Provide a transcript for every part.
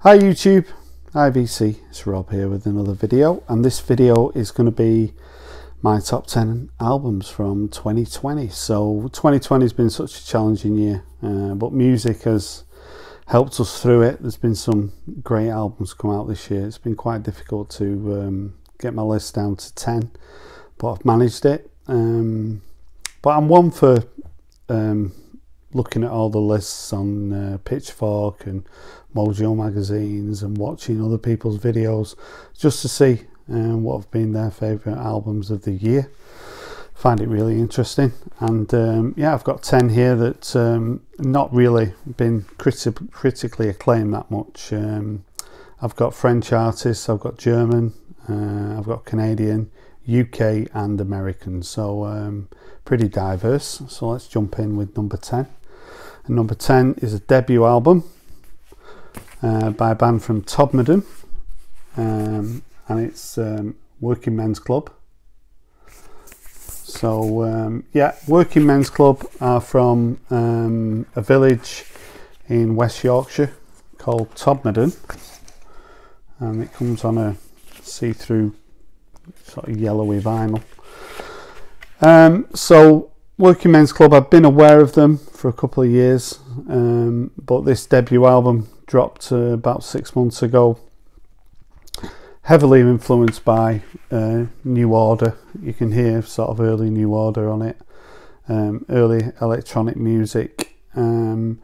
Hi YouTube, hi VC, it's Rob here with another video, and this video is going to be my top 10 albums from 2020. So 2020 has been such a challenging year, but music has helped us through it. There's been some great albums come out this year. It's been quite difficult to get my list down to 10, but I've managed it. But I'm one for looking at all the lists on Pitchfork and Mojo magazines and watching other people's videos just to see what have been their favourite albums of the year. Find it really interesting, and yeah, I've got 10 here that not really been critically acclaimed that much. I've got French artists, I've got German, I've got Canadian, UK and American, so pretty diverse. So let's jump in with number 10. And number 10 is a debut album by a band from Todmorden, and it's Working Men's Club. So yeah, Working Men's Club are from a village in West Yorkshire called Todmorden, and it comes on a see-through sort of yellowy vinyl. So Working Men's Club, I've been aware of them for a couple of years, but this debut album dropped about 6 months ago, heavily influenced by New Order. You can hear sort of early New Order on it, early electronic music, and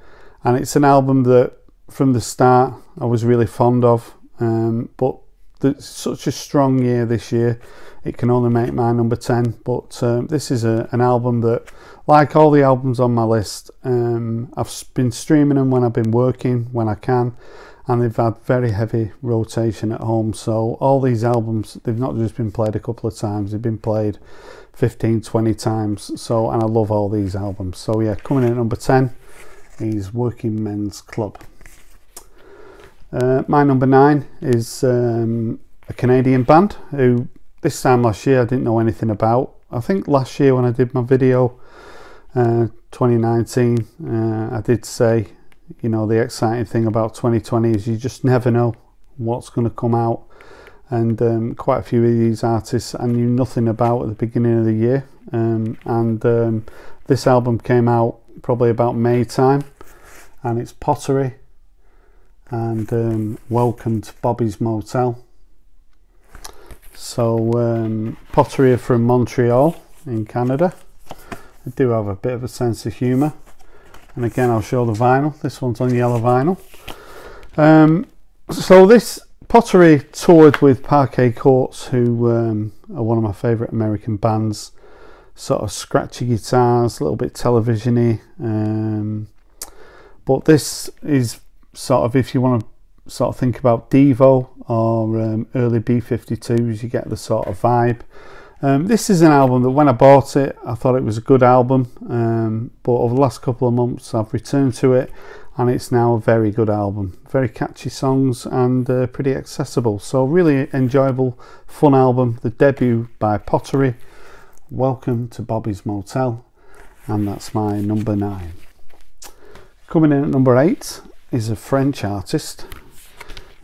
it's an album that from the start I was really fond of, but it's such a strong year this year, it can only make my number 10. But this is an album that, like all the albums on my list, I've been streaming them when I've been working, when I can, and they've had very heavy rotation at home. So all these albums, they've not just been played a couple of times, they've been played 15-20 times. So, and I love all these albums. So yeah, coming in at number 10 is Working Men's Club. My number 9 is a Canadian band who this time last year I didn't know anything about. I think last year when I did my video 2019, I did say, you know, the exciting thing about 2020 is you just never know what's going to come out, and quite a few of these artists I knew nothing about at the beginning of the year, and this album came out probably about May time, and it's Pottery and Welcome to Bobby's Motel. So Pottery are from Montreal in Canada. They do have a bit of a sense of humour, and again I'll show the vinyl. This one's on yellow vinyl. So this Pottery toured with Parquet Courts, who are one of my favourite American bands. Sort of scratchy guitars, a little bit television-y, but this is sort of, if you want to sort of think about Devo or early B-52s, you get the sort of vibe. This is an album that when I bought it I thought it was a good album, but over the last couple of months I've returned to it and it's now a very good album. Very catchy songs and pretty accessible, so really enjoyable, fun album. The debut by Pottery, Welcome to Bobby's Motel, and that's my number 9. Coming in at number 8 is a French artist,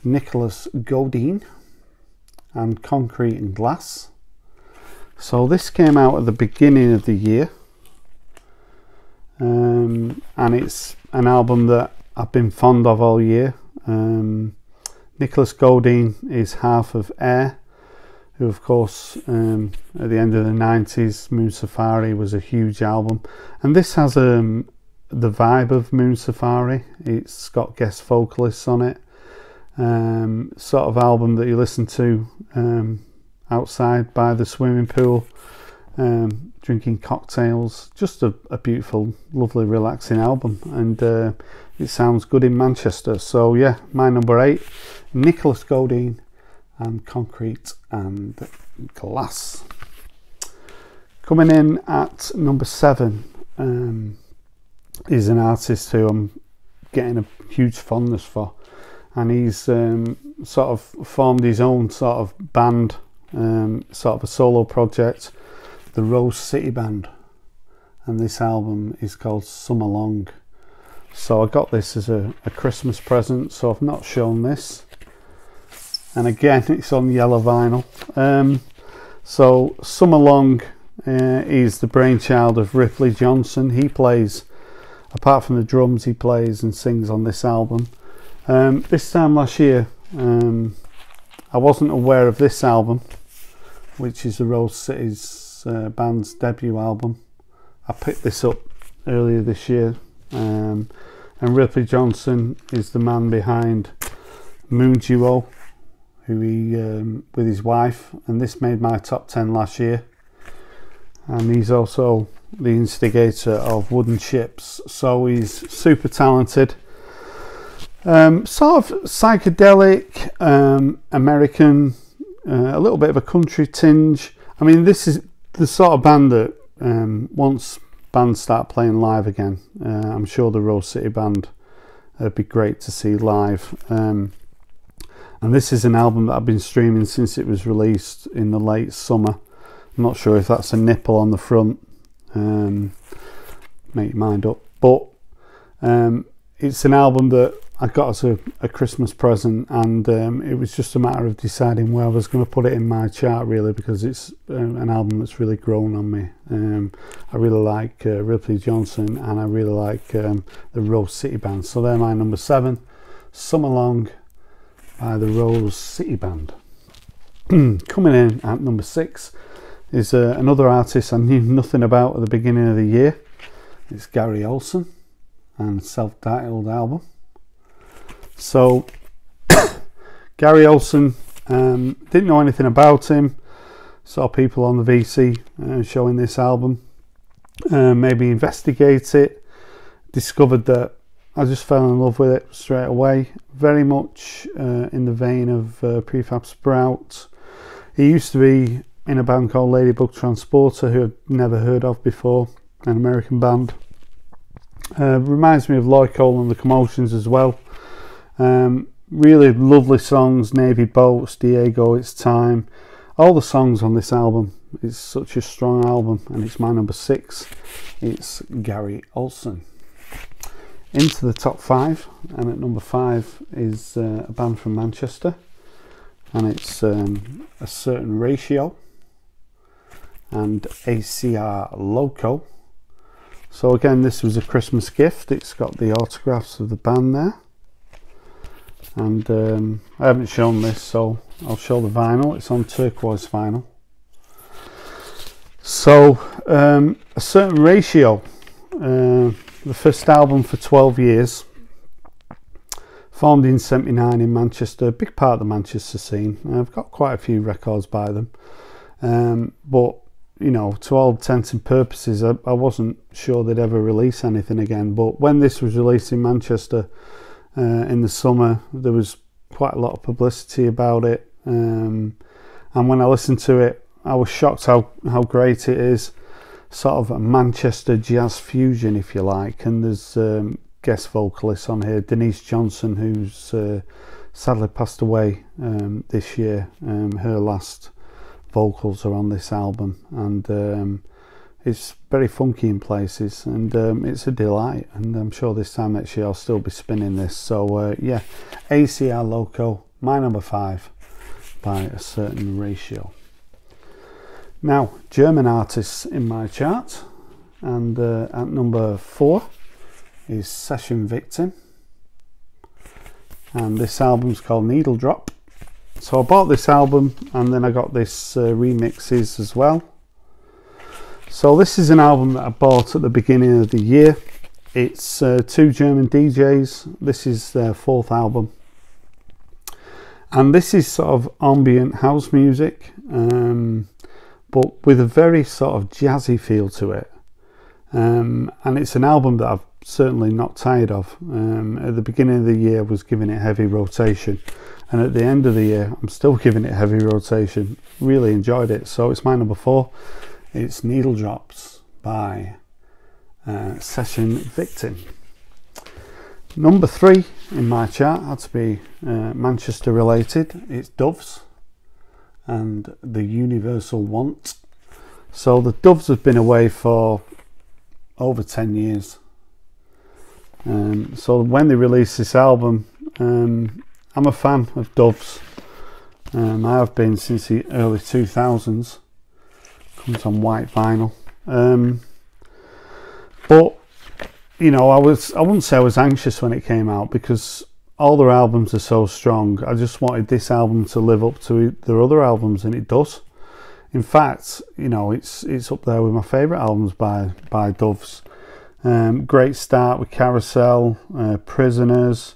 Nicolas Godin, and Concrete and Glass. So this came out at the beginning of the year, and it's an album that I've been fond of all year. Nicolas Godin is half of Air, who of course at the end of the 90s, Moon Safari was a huge album, and this has the vibe of Moon Safari. It's got guest vocalists on it, sort of album that you listen to outside by the swimming pool, drinking cocktails. Just a beautiful, lovely, relaxing album, and it sounds good in Manchester. So yeah, my number 8, Nicolas Godin and Concrete and Glass. Coming in at number 7 is an artist who I'm getting a huge fondness for, and he's sort of formed his own sort of band, sort of a solo project, the Rose City Band, and this album is called Summer Long. So I got this as a Christmas present, so I've not shown this. And again, it's on yellow vinyl. So Summer Long is the brainchild of Ripley Johnson. He plays, apart from the drums, he plays and sings on this album. This time last year, I wasn't aware of this album, which is the Rose City's band's debut album. I picked this up earlier this year, and Ripley Johnson is the man behind Moon Duo, who he with his wife, and this made my top 10 last year. And he's also the instigator of Wooden Ships, so he's super talented. Sort of psychedelic, American, a little bit of a country tinge. I mean, this is the sort of band that once bands start playing live again, I'm sure the Rose City band would be great to see live. And this is an album that I've been streaming since it was released in the late summer. I'm not sure if that's a nipple on the front, make your mind up, but it's an album that I got as a Christmas present, and it was just a matter of deciding where I was going to put it in my chart, really, because it's an album that's really grown on me. I really like Ripley Johnson, and I really like the Rose City band. So they're my number 7, Summer Long by the Rose City band. Coming in at number 6 is another artist I knew nothing about at the beginning of the year. It's Gary Olson and self-titled album. So Gary Olson, didn't know anything about him, saw people on the VC showing this album, maybe investigate it, discovered that I just fell in love with it straight away. Very much in the vein of Prefab Sprout. He used to be in a band called Ladybug Transporter, who I've never heard of before, an American band. Reminds me of Lloyd Cole and the Commotions as well. Really lovely songs, Navy Boats, Diego, It's Time. All the songs on this album. It's such a strong album, and it's my number 6. It's Gary Olson. Into the top 5, and at number 5 is a band from Manchester, and it's A Certain Ratio and ACR Loco. So again, this was a Christmas gift. It's got the autographs of the band there, and I haven't shown this, so I'll show the vinyl. It's on turquoise vinyl. So A Certain Ratio, the first album for 12 years, formed in 79 in Manchester, big part of the Manchester scene. I've got quite a few records by them, but you know, to all intents and purposes, I wasn't sure they'd ever release anything again. But when this was released in Manchester in the summer, there was quite a lot of publicity about it, and when I listened to it, I was shocked how great it is. Sort of a Manchester jazz fusion, if you like, and there's guest vocalists on here. Denise Johnson, who's sadly passed away this year. Her last vocals are on this album, and it's very funky in places, and it's a delight, and I'm sure this time next year I'll still be spinning this. So yeah, ACR Loco, my number 5 by A Certain Ratio. Now, German artists in my chart, and at number 4 is Session Victim, and this album's called Needle Drop. So I bought this album, and then I got this remixes as well. So this is an album that I bought at the beginning of the year. It's 2 German DJs. This is their 4th album, and this is sort of ambient house music, but with a very sort of jazzy feel to it, and it's an album that I've certainly not tired of. At the beginning of the year I was giving it heavy rotation, and at the end of the year I'm still giving it heavy rotation. Really enjoyed it. So it's my number 4. It's Needle Drops by Session Victim. Number 3 in my chart had to be Manchester related. It's Doves and The Universal Want. So the Doves have been away for over 10 years. So when they released this album, I'm a fan of Doves. I have been since the early 2000s. Comes on white vinyl. But you know, I wouldn't say I was anxious when it came out, because all their albums are so strong. I just wanted this album to live up to their other albums, and it does. In fact, you know, it's up there with my favourite albums by Doves. Great start with Carousel, Prisoners.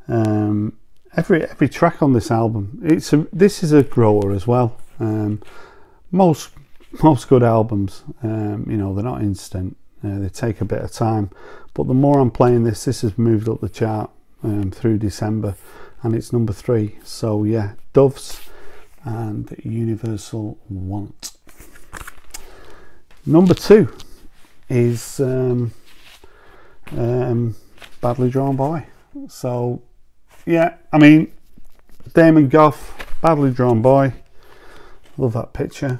Every track on this album. This is a grower as well. Most good albums, you know, they're not instant. They take a bit of time. But the more I'm playing this has moved up the chart through December, and it's number 3. So yeah, Doves and Universal Want. Number 2 is Badly Drawn Boy. So yeah, I mean, Damon Gough, Badly Drawn Boy. Love that picture.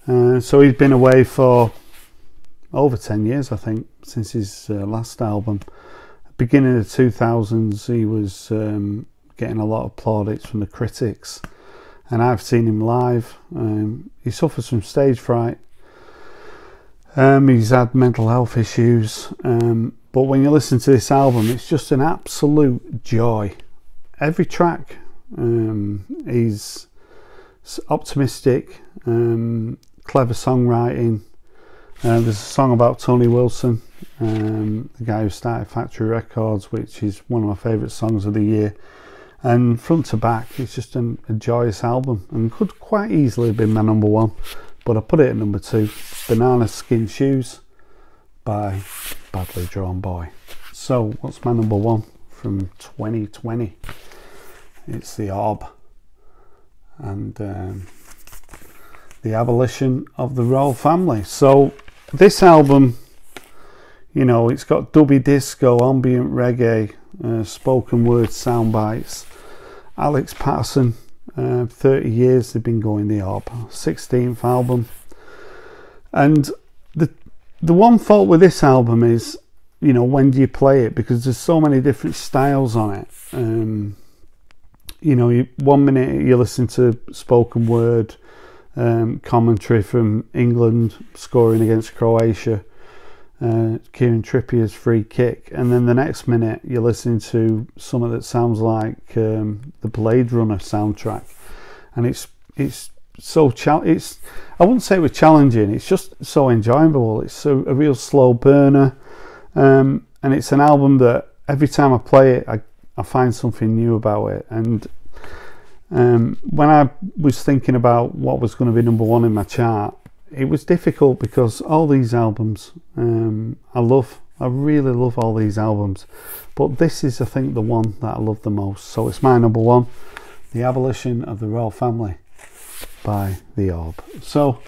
So he's been away for over 10 years, I think, since his last album. Beginning of the 2000s, he was getting a lot of plaudits from the critics, and I've seen him live. He suffers from stage fright. He's had mental health issues, but when you listen to this album, it's just an absolute joy. Every track is optimistic, clever songwriting. There's a song about Tony Wilson, the guy who started Factory Records, which is one of my favourite songs of the year. And front to back, it's just a joyous album, and could quite easily have been my number 1, but I put it at number 2. Banana Skin Shoes by Badly Drawn Boy. So what's my number 1 from 2020? It's The Orb and the Abolition of the Royal Family. So this album, you know, it's got dubby disco, ambient reggae, spoken word sound bites. Alex Patterson, 30 years they've been going, The Orb, 16th album. And the one fault with this album is, you know, when do you play it? Because there's so many different styles on it. You know, 1 minute you listen to spoken word, commentary from England scoring against Croatia, Kieran Trippier's free kick, and then the next minute you're listening to something that sounds like the Blade Runner soundtrack, and it's so I wouldn't say it was challenging, it's just so enjoyable. It's a real slow burner, and it's an album that every time I play it I find something new about it. And when I was thinking about what was going to be number 1 in my chart, it was difficult, because all these albums I really love all these albums, but this is, I think, the one that I love the most. So it's my number 1, The Abolition of the Royal Family by The Orb. So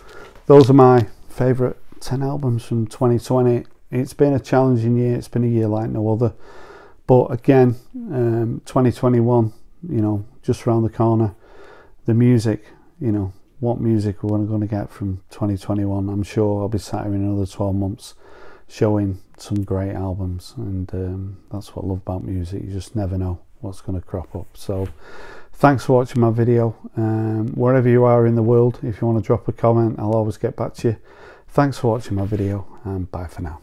those are my favourite 10 albums from 2020. It's been a challenging year, it's been a year like no other, but again, 2021, you know, just around the corner. The music, you know, what music we're going to get from 2021. I'm sure I'll be sat here in another 12 months showing some great albums, and that's what I love about music. You just never know what's going to crop up. So thanks for watching my video. Wherever you are in the world, if you want to drop a comment, I'll always get back to you. Thanks for watching my video, and bye for now.